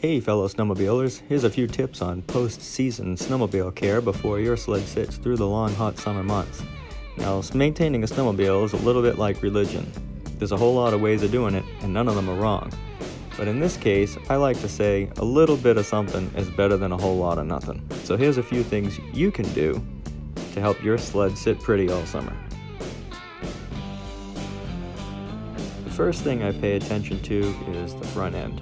Hey fellow snowmobilers, here's a few tips on post-season snowmobile care before your sled sits through the long hot summer months. Now, maintaining a snowmobile is a little bit like religion. There's a whole lot of ways of doing it, and none of them are wrong. But in this case, I like to say a little bit of something is better than a whole lot of nothing. So here's a few things you can do to help your sled sit pretty all summer. The first thing I pay attention to is the front end.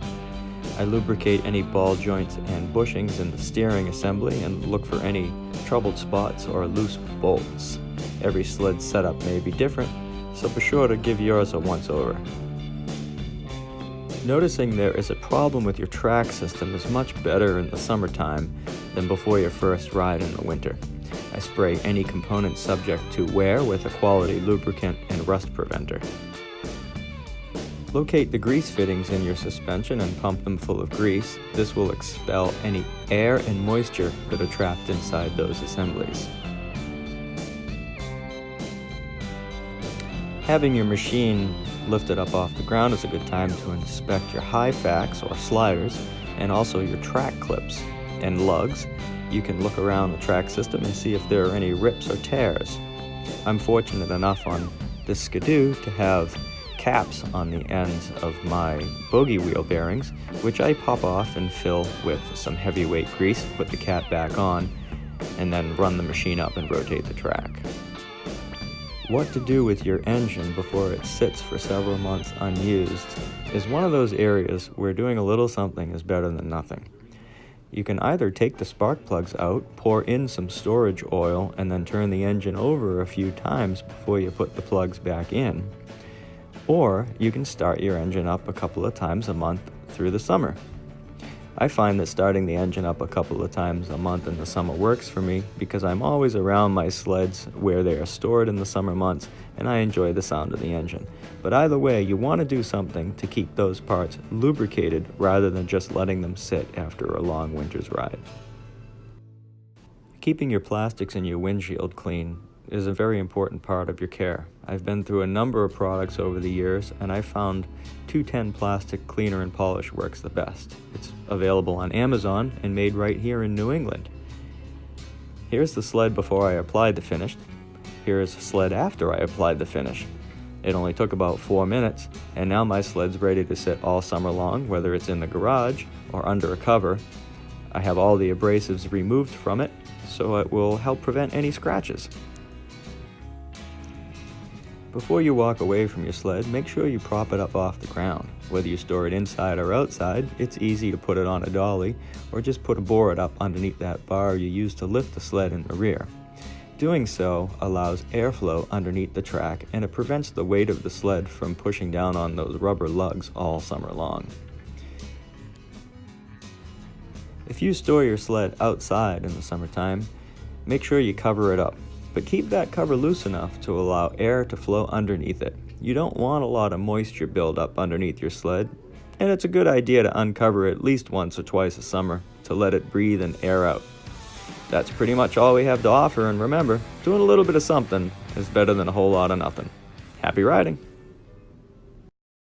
I lubricate any ball joints and bushings in the steering assembly and look for any troubled spots or loose bolts. Every sled setup may be different, so be sure to give yours a once-over. Noticing there is a problem with your track system is much better in the summertime than before your first ride in the winter. I spray any component subject to wear with a quality lubricant and rust preventer. Locate the grease fittings in your suspension and pump them full of grease. This will expel any air and moisture that are trapped inside those assemblies. Having your machine lifted up off the ground is a good time to inspect your high facts or sliders and also your track clips and lugs. You can look around the track system and see if there are any rips or tears. I'm fortunate enough on this Skidoo to have caps on the ends of my bogey wheel bearings, which I pop off and fill with some heavyweight grease, put the cap back on, and then run the machine up and rotate the track. What to do with your engine before it sits for several months unused is one of those areas where doing a little something is better than nothing. You can either take the spark plugs out, pour in some storage oil, and then turn the engine over a few times before you put the plugs back in. Or you can start your engine up a couple of times a month through the summer. I find that starting the engine up a couple of times a month in the summer works for me because I'm always around my sleds where they are stored in the summer months and I enjoy the sound of the engine. But either way, you want to do something to keep those parts lubricated rather than just letting them sit after a long winter's ride. Keeping your plastics in your windshield clean is a very important part of your care. I've been through a number of products over the years and I found 210 Plastic Cleaner and Polish works the best. It's available on Amazon and made right here in New England. Here's the sled before I applied the finish. Here's the sled after I applied the finish. It only took about 4 minutes and now my sled's ready to sit all summer long, whether it's in the garage or under a cover. I have all the abrasives removed from it, so it will help prevent any scratches. Before you walk away from your sled, make sure you prop it up off the ground. Whether you store it inside or outside, it's easy to put it on a dolly or just put a board up underneath that bar you use to lift the sled in the rear. Doing so allows airflow underneath the track and it prevents the weight of the sled from pushing down on those rubber lugs all summer long. If you store your sled outside in the summertime, make sure you cover it up. But keep that cover loose enough to allow air to flow underneath it. You don't want a lot of moisture buildup underneath your sled, and it's a good idea to uncover it at least once or twice a summer to let it breathe and air out. That's pretty much all we have to offer, and remember, doing a little bit of something is better than a whole lot of nothing. Happy riding!